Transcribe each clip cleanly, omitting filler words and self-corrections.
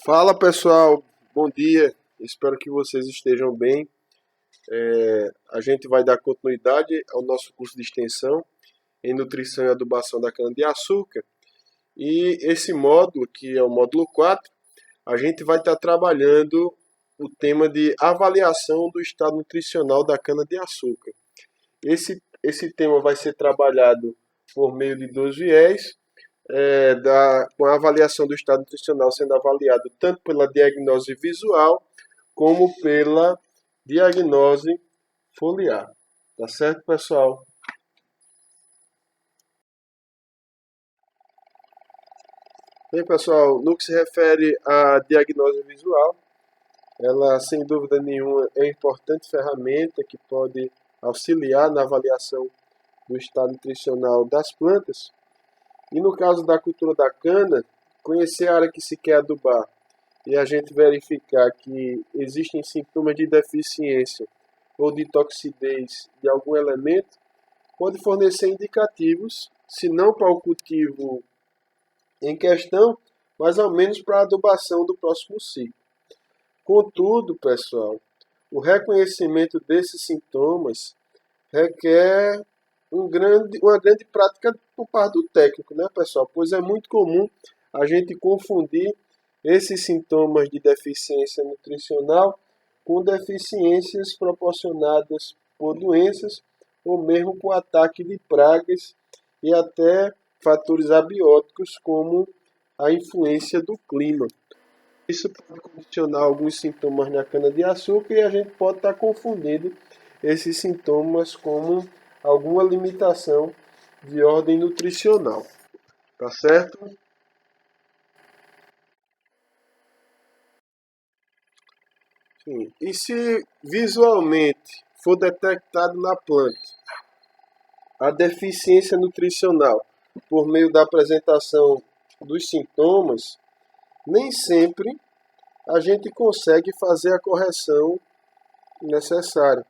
Fala pessoal, bom dia, espero que vocês estejam bem. A gente vai dar continuidade ao nosso curso de extensão em nutrição e adubação da cana-de-açúcar. E esse módulo, que é o módulo 4, a gente vai estar trabalhando o tema de avaliação do estado nutricional da cana-de-açúcar. Esse tema vai ser trabalhado por meio de dois viés, com a avaliação do estado nutricional sendo avaliado tanto pela diagnose visual como pela diagnose foliar. Tá certo, pessoal? Bem, pessoal, no que se refere à diagnose visual, ela sem dúvida nenhuma é uma importante ferramenta que pode auxiliar na avaliação do estado nutricional das plantas. E no caso da cultura da cana, conhecer a área que se quer adubar e a gente verificar que existem sintomas de deficiência ou de toxidez de algum elemento, pode fornecer indicativos, se não para o cultivo em questão, mas ao menos para a adubação do próximo ciclo. Contudo, pessoal, o reconhecimento desses sintomas requer uma grande prática por parte do técnico, né, pessoal? Pois é muito comum a gente confundir esses sintomas de deficiência nutricional com deficiências proporcionadas por doenças ou mesmo com ataque de pragas e até fatores abióticos como a influência do clima. Isso pode condicionar alguns sintomas na cana-de-açúcar e a gente pode estar confundindo esses sintomas como alguma limitação de ordem nutricional. Tá certo? Sim. E se visualmente for detectado na planta a deficiência nutricional por meio da apresentação dos sintomas, nem sempre a gente consegue fazer a correção necessária.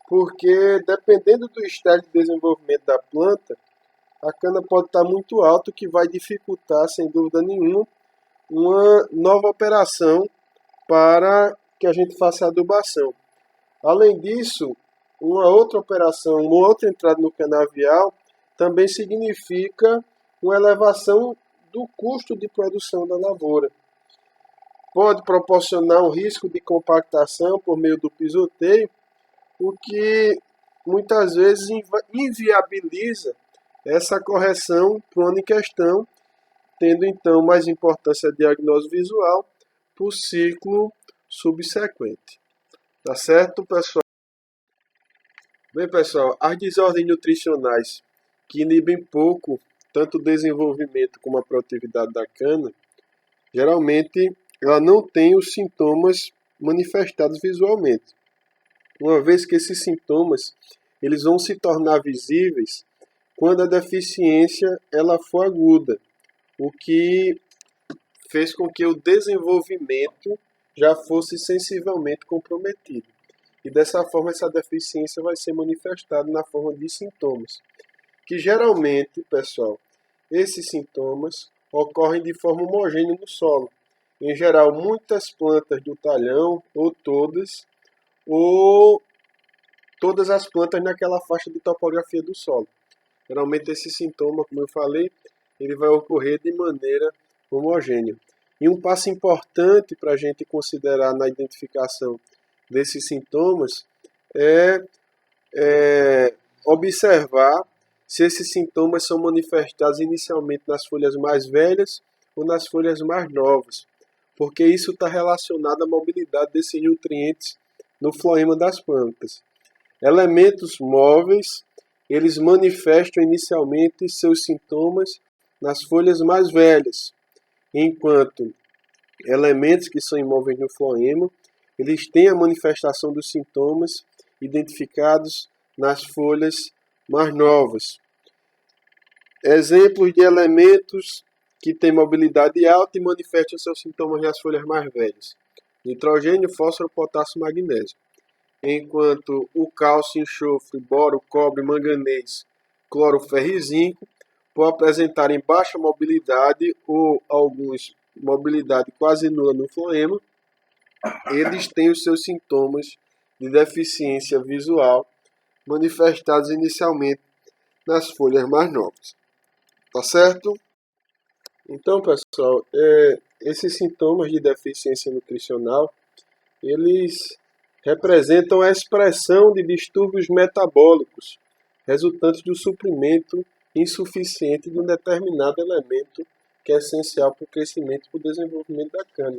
Porque dependendo do estágio de desenvolvimento da planta, a cana pode estar muito alta, o que vai dificultar, sem dúvida nenhuma, uma nova operação para que a gente faça a adubação. Além disso, uma outra operação, uma outra entrada no canavial, também significa uma elevação do custo de produção da lavoura. Pode proporcionar um risco de compactação por meio do pisoteio, o que muitas vezes inviabiliza essa correção para o ano em questão, tendo então mais importância a diagnose visual para o ciclo subsequente. Tá certo, pessoal? Bem, pessoal, as desordens nutricionais que inibem pouco tanto o desenvolvimento como a produtividade da cana, geralmente ela não tem os sintomas manifestados visualmente. Uma vez que esses sintomas eles vão se tornar visíveis quando a deficiência ela for aguda, o que fez com que o desenvolvimento já fosse sensivelmente comprometido. E dessa forma essa deficiência vai ser manifestada na forma de sintomas, que geralmente, pessoal, esses sintomas ocorrem de forma homogênea no solo. Em geral, muitas plantas do talhão, ou todas as plantas naquela faixa de topografia do solo. Geralmente esse sintoma, como eu falei, ele vai ocorrer de maneira homogênea. E um passo importante para a gente considerar na identificação desses sintomas é observar se esses sintomas são manifestados inicialmente nas folhas mais velhas ou nas folhas mais novas, porque isso está relacionado à mobilidade desses nutrientes no floema das plantas. Elementos móveis, eles manifestam inicialmente seus sintomas nas folhas mais velhas, enquanto elementos que são imóveis no floema, eles têm a manifestação dos sintomas identificados nas folhas mais novas. Exemplos de elementos que têm mobilidade alta e manifestam seus sintomas nas folhas mais velhas: nitrogênio, fósforo, potássio, magnésio. Enquanto o cálcio, enxofre, boro, cobre, manganês, cloro, ferro e zinco podem apresentarem baixa mobilidade ou alguns mobilidade quase nula no floema, eles têm os seus sintomas de deficiência visual manifestados inicialmente nas folhas mais novas. Tá certo? Então, pessoal, esses sintomas de deficiência nutricional, eles representam a expressão de distúrbios metabólicos resultantes do suprimento insuficiente de um determinado elemento que é essencial para o crescimento e para o desenvolvimento da cana.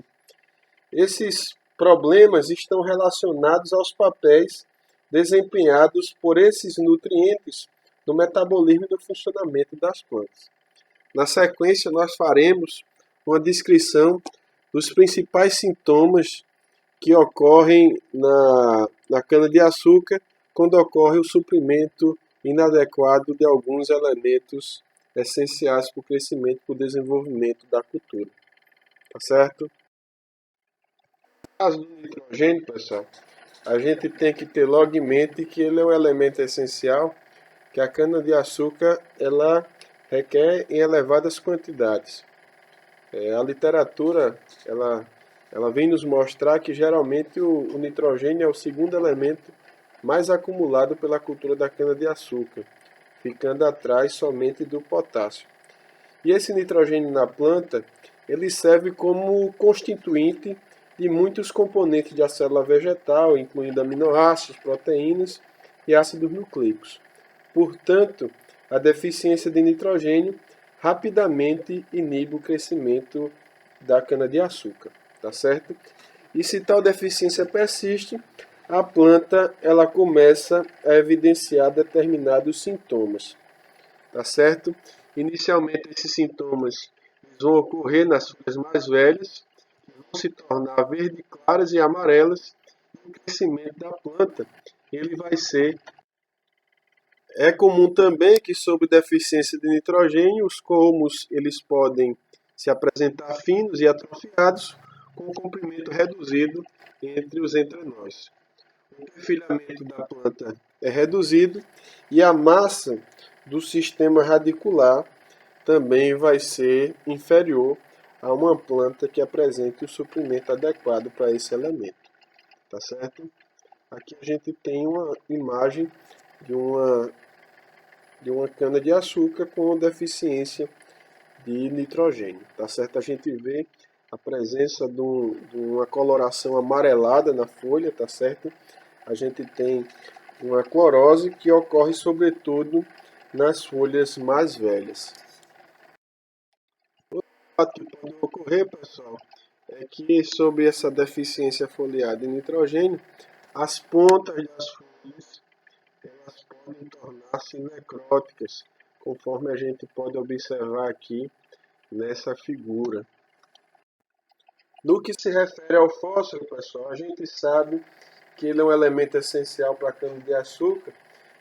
Esses problemas estão relacionados aos papéis desempenhados por esses nutrientes no metabolismo e no funcionamento das plantas. Na sequência, nós faremos uma descrição dos principais sintomas que ocorrem na cana-de-açúcar quando ocorre o suprimento inadequado de alguns elementos essenciais para o crescimento e para o desenvolvimento da cultura. Tá certo? No caso do nitrogênio, pessoal, a gente tem que ter logo em mente que ele é um elemento essencial que a cana-de-açúcar ela requer em elevadas quantidades. A literatura ela vem nos mostrar que geralmente o nitrogênio é o segundo elemento mais acumulado pela cultura da cana-de-açúcar, ficando atrás somente do potássio. E esse nitrogênio na planta ele serve como constituinte de muitos componentes da célula vegetal, incluindo aminoácidos, proteínas e ácidos nucleicos. Portanto, a deficiência de nitrogênio rapidamente inibe o crescimento da cana-de-açúcar, tá certo? E se tal deficiência persiste, a planta ela começa a evidenciar determinados sintomas, tá certo? Inicialmente esses sintomas vão ocorrer nas folhas mais velhas, que vão se tornar verde claras e amarelas, e o crescimento da planta ele vai ser. É comum também que, sob deficiência de nitrogênio, os colmos eles podem se apresentar finos e atrofiados, com um comprimento reduzido entre os entrenós. O perfilhamento da planta é reduzido e a massa do sistema radicular também vai ser inferior a uma planta que apresente o suprimento adequado para esse elemento. Tá certo? Aqui a gente tem uma imagem de uma cana-de-açúcar com deficiência de nitrogênio. Tá certo? A gente vê a presença de uma coloração amarelada na folha, tá certo? A gente tem uma clorose que ocorre sobretudo nas folhas mais velhas. O fato que pode ocorrer, pessoal, é que sob essa deficiência foliar de nitrogênio, as pontas das folhas elas podem tornar-se necróticas, conforme a gente pode observar aqui nessa figura. No que se refere ao fósforo, pessoal, a gente sabe que ele é um elemento essencial para a cana-de-açúcar,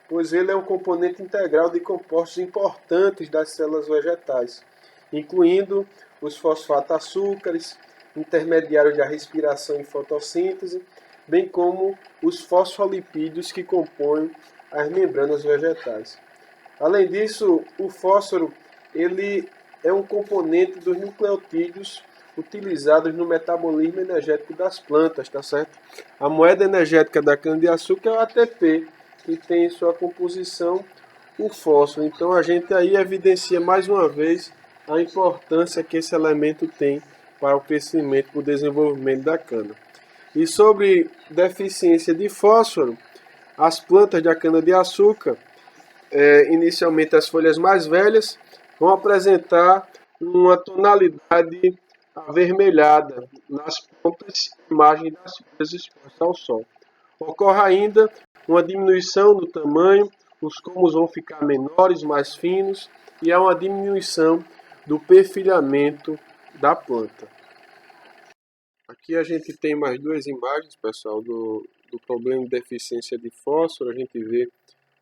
pois ele é um componente integral de compostos importantes das células vegetais, incluindo os fosfato-açúcares, intermediários da respiração e fotossíntese, bem como os fosfolipídios que compõem as membranas vegetais. Além disso, o fósforo ele é um componente dos nucleotídeos utilizados no metabolismo energético das plantas, tá certo? A moeda energética da cana-de-açúcar é o ATP, que tem em sua composição o fósforo. Então a gente aí evidencia mais uma vez a importância que esse elemento tem para o crescimento e o desenvolvimento da cana. E sobre deficiência de fósforo, as plantas da cana-de-açúcar, inicialmente as folhas mais velhas, vão apresentar uma tonalidade avermelhada nas pontas e margens das folhas expostas ao sol. Ocorre ainda uma diminuição no tamanho, os colmos vão ficar menores, mais finos, e há uma diminuição do perfilhamento da planta. Aqui a gente tem mais duas imagens, pessoal, do problema de deficiência de fósforo. A gente vê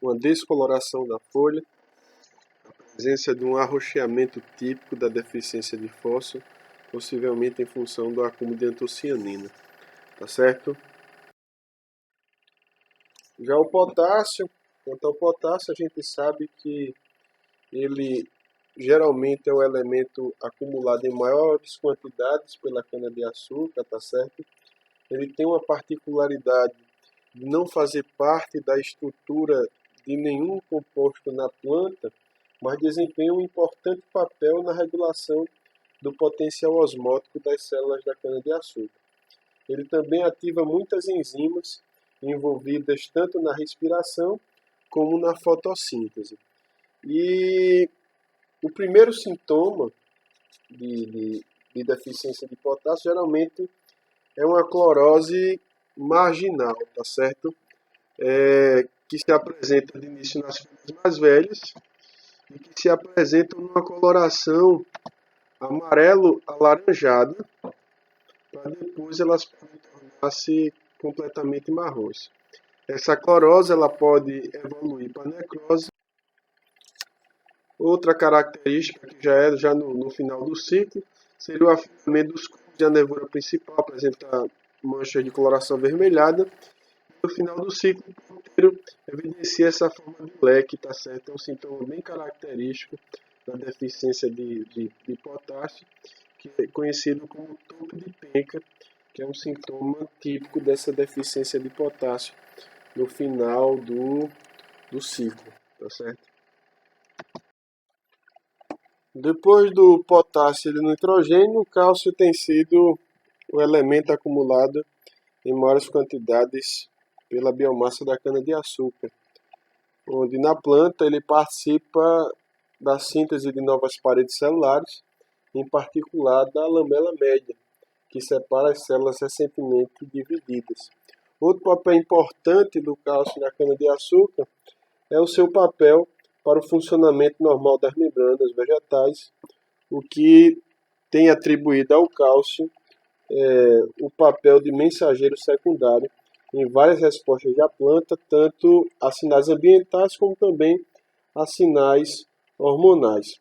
uma descoloração da folha, a presença de um arroxeamento típico da deficiência de fósforo, possivelmente em função do acúmulo de antocianina. Tá certo? Já o potássio, quanto ao potássio, a gente sabe que ele geralmente é um elemento acumulado em maiores quantidades pela cana-de-açúcar, tá certo? Ele tem uma particularidade de não fazer parte da estrutura de nenhum composto na planta, mas desempenha um importante papel na regulação do potencial osmótico das células da cana-de-açúcar. Ele também ativa muitas enzimas envolvidas tanto na respiração como na fotossíntese. E o primeiro sintoma de deficiência de potássio geralmente é uma clorose marginal, tá certo? Que se apresenta de início nas folhas mais velhas e que se apresentam numa coloração amarelo-alaranjada, para depois elas podem tornar-se completamente marrons. Essa clorose ela pode evoluir para necrose. Outra característica que já é no final do ciclo seria o afinamento dos cubos e a nervura principal apresenta manchas de coloração avermelhada. No final do ciclo, o ponteiro evidencia essa forma de leque, tá certo? É um sintoma bem característico da deficiência de potássio, que é conhecido como topo de penca, que é um sintoma típico dessa deficiência de potássio no final do ciclo, tá certo? Depois do potássio e do nitrogênio, o cálcio tem sido o elemento acumulado em maiores quantidades pela biomassa da cana-de-açúcar, onde na planta ele participa da síntese de novas paredes celulares, em particular da lamela média, que separa as células recentemente divididas. Outro papel importante do cálcio na cana-de-açúcar é o seu papel para o funcionamento normal das membranas vegetais, o que tem atribuído ao cálcio o papel de mensageiro secundário em várias respostas da planta, tanto a sinais ambientais como também a sinais hormonais.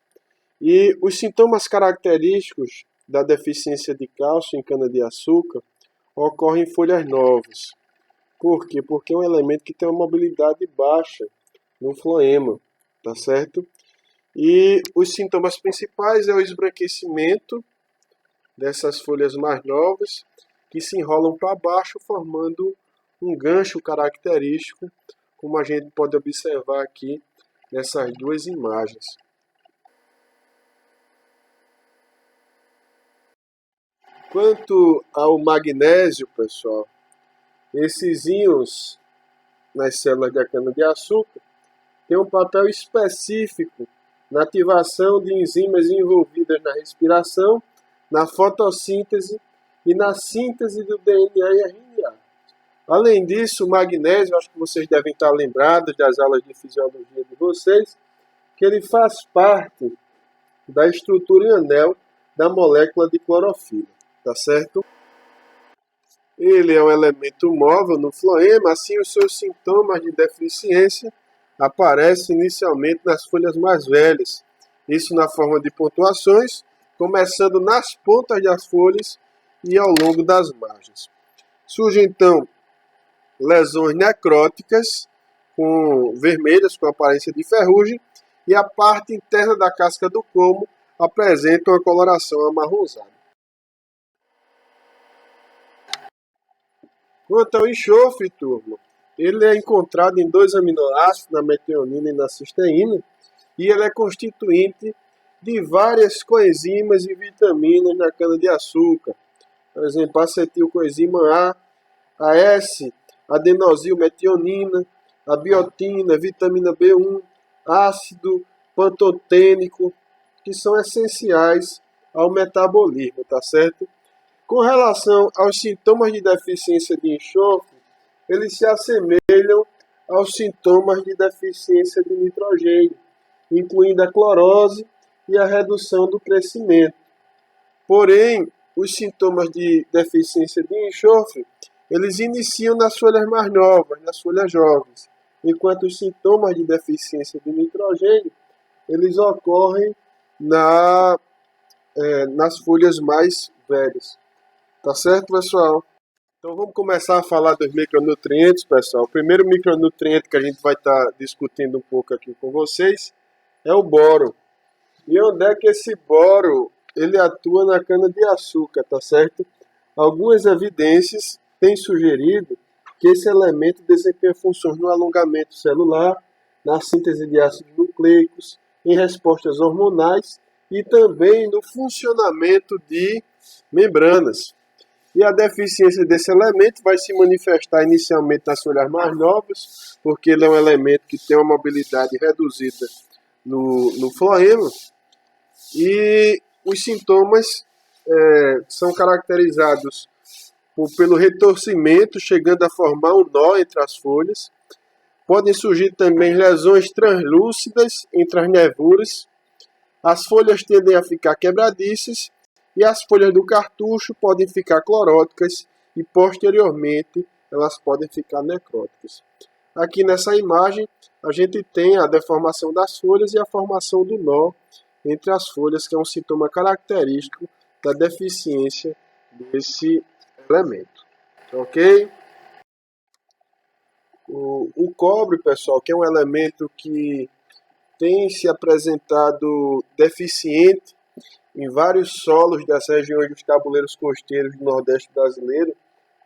E os sintomas característicos da deficiência de cálcio em cana-de-açúcar ocorrem em folhas novas. Por quê? Porque é um elemento que tem uma mobilidade baixa no floema, tá certo? E os sintomas principais é o esbranquecimento dessas folhas mais novas, que se enrolam para baixo, formando um gancho característico, como a gente pode observar aqui nessas duas imagens. Quanto ao magnésio, pessoal, esses íons nas células da cana-de-açúcar têm um papel específico na ativação de enzimas envolvidas na respiração, na fotossíntese e na síntese do DNA e RNA. Além disso, o magnésio, acho que vocês devem estar lembrados das aulas de fisiologia de vocês, que ele faz parte da estrutura em anel da molécula de clorofila, tá certo? Ele é um elemento móvel no floema, assim os seus sintomas de deficiência aparecem inicialmente nas folhas mais velhas, isso na forma de pontuações, começando nas pontas das folhas e ao longo das margens. Surgem então lesões necróticas, vermelhas com aparência de ferrugem, e a parte interna da casca do colmo apresenta uma coloração amarronzada. Quanto ao enxofre, turma, ele é encontrado em 2 aminoácidos, na metionina e na cisteína, e ele é constituinte de várias coenzimas e vitaminas na cana-de-açúcar. Por exemplo, a acetilcoenzima A S, adenosilmetionina, a biotina, vitamina B1, ácido pantotênico, que são essenciais ao metabolismo, tá certo? Com relação aos sintomas de deficiência de enxofre, eles se assemelham aos sintomas de deficiência de nitrogênio, incluindo a clorose e a redução do crescimento. Porém, os sintomas de deficiência de enxofre, eles iniciam nas folhas mais novas, nas folhas jovens, enquanto os sintomas de deficiência de nitrogênio, eles ocorrem nas folhas mais velhas. Tá certo, pessoal? Então vamos começar a falar dos micronutrientes, pessoal. O primeiro micronutriente que a gente vai estar discutindo um pouco aqui com vocês é o boro. E onde é que esse boro ele atua na cana-de-açúcar, tá certo? Algumas evidências têm sugerido que esse elemento desempenha funções no alongamento celular, na síntese de ácidos nucleicos, em respostas hormonais e também no funcionamento de membranas. E a deficiência desse elemento vai se manifestar inicialmente nas folhas mais novas, porque ele é um elemento que tem uma mobilidade reduzida no floema, e os sintomas são caracterizados pelo retorcimento, chegando a formar um nó entre as folhas. Podem surgir também lesões translúcidas entre as nervuras. As folhas tendem a ficar quebradiças e as folhas do cartucho podem ficar cloróticas e, posteriormente, elas podem ficar necróticas. Aqui nessa imagem, a gente tem a deformação das folhas e a formação do nó entre as folhas, que é um sintoma característico da deficiência desse elemento. Ok? O cobre, pessoal, que é um elemento que tem se apresentado deficiente em vários solos das regiões dos tabuleiros costeiros do Nordeste brasileiro,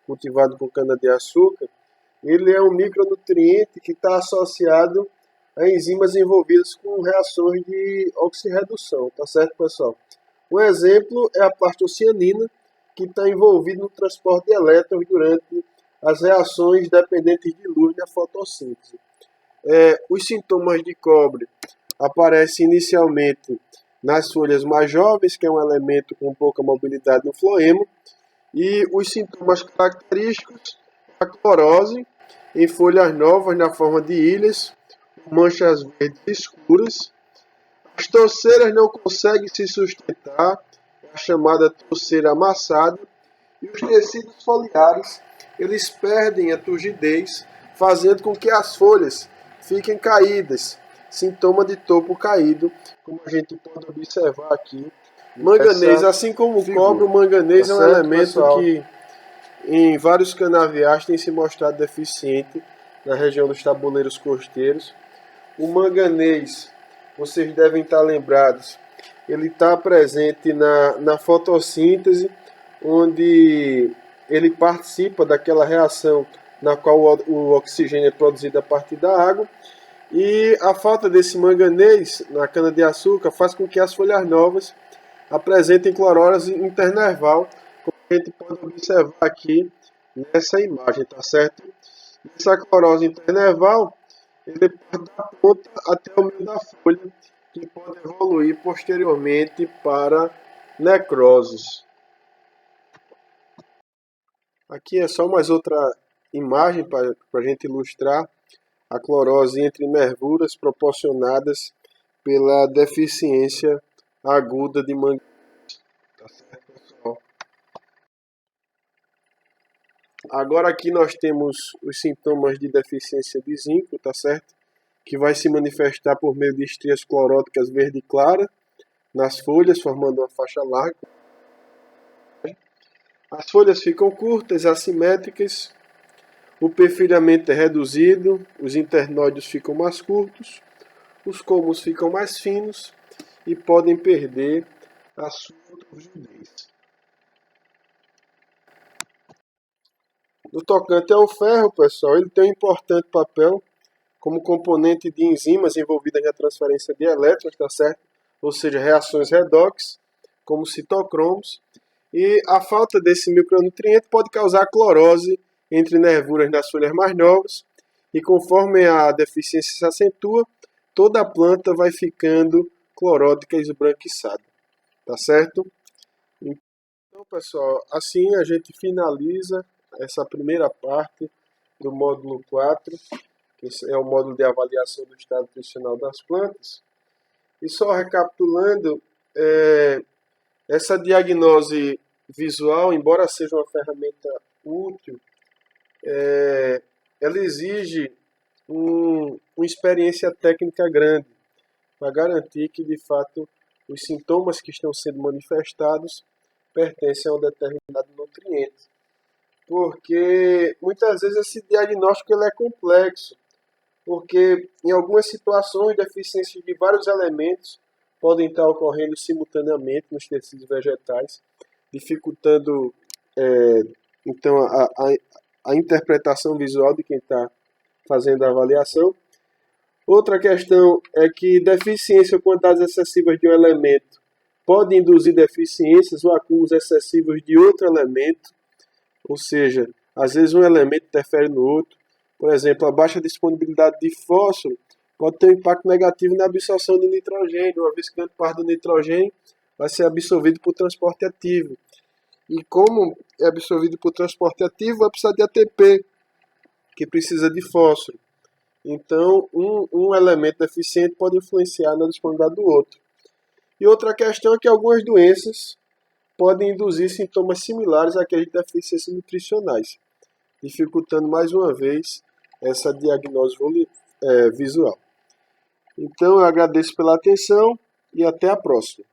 cultivado com cana-de-açúcar. Ele é um micronutriente que está associado a enzimas envolvidas com reações de oxirredução, tá certo, pessoal? Um exemplo é a plastocianina, que está envolvida no transporte de elétrons durante as reações dependentes de luz na fotossíntese. Os sintomas de cobre aparecem inicialmente nas folhas mais jovens, que é um elemento com pouca mobilidade no floema, e os sintomas característicos, a clorose em folhas novas na forma de ilhas, manchas verdes escuras. As torceiras não conseguem se sustentar, é a chamada torceira amassada, e os tecidos foliares eles perdem a turgidez, fazendo com que as folhas fiquem caídas, sintoma de topo caído, como a gente pode observar aqui. Manganês, assim como o cobre, o manganês é um elemento pessoal, que em vários canaviais tem se mostrado deficiente na região dos tabuleiros costeiros. O manganês, vocês devem estar lembrados, ele está presente na fotossíntese, onde ele participa daquela reação na qual o oxigênio é produzido a partir da água. E a falta desse manganês na cana-de-açúcar faz com que as folhas novas apresentem clorose internerval, como a gente pode observar aqui nessa imagem, tá certo? Essa clorose internerval ele parte da ponta até o meio da folha, que pode evoluir posteriormente para necroses. Aqui é só mais outra imagem para a gente ilustrar a clorose entre nervuras proporcionadas pela deficiência aguda de manganês. Tá certo, pessoal? Agora aqui nós temos os sintomas de deficiência de zinco, tá certo? Que vai se manifestar por meio de estrias cloróticas verde clara nas folhas, formando uma faixa larga. As folhas ficam curtas, assimétricas, o perfilhamento é reduzido, os internóides ficam mais curtos, os colmos ficam mais finos e podem perder a sua turgidez. No tocante ao ferro, pessoal, ele tem um importante papel como componente de enzimas envolvidas na transferência de elétrons, tá certo? Ou seja, reações redox, como citocromos. E a falta desse micronutriente pode causar clorose entre nervuras nas folhas mais novas. E conforme a deficiência se acentua, toda a planta vai ficando clorótica e esbranquiçada. Tá certo? Então, pessoal, assim a gente finaliza essa primeira parte do módulo 4, que é o módulo de avaliação do estado nutricional das plantas. E só recapitulando, essa diagnose visual, embora seja uma ferramenta útil, ela exige uma experiência técnica grande para garantir que, de fato, os sintomas que estão sendo manifestados pertencem a um determinado nutriente. Porque muitas vezes esse diagnóstico ele é complexo, porque em algumas situações, deficiência de vários elementos podem estar ocorrendo simultaneamente nos tecidos vegetais, dificultando então a interpretação visual de quem está fazendo a avaliação. Outra questão é que deficiência ou quantidades excessivas de um elemento pode induzir deficiências ou acúmulos excessivos de outro elemento, ou seja, às vezes um elemento interfere no outro. Por exemplo, a baixa disponibilidade de fósforo pode ter um impacto negativo na absorção de nitrogênio, uma vez que grande parte do nitrogênio vai ser absorvido por transporte ativo. E como é absorvido por transporte ativo, vai precisar de ATP, que precisa de fósforo. Então, um elemento deficiente pode influenciar na disponibilidade do outro. E outra questão é que algumas doenças podem induzir sintomas similares àqueles de deficiências nutricionais, dificultando mais uma vez essa diagnose visual. Então, eu agradeço pela atenção e até a próxima.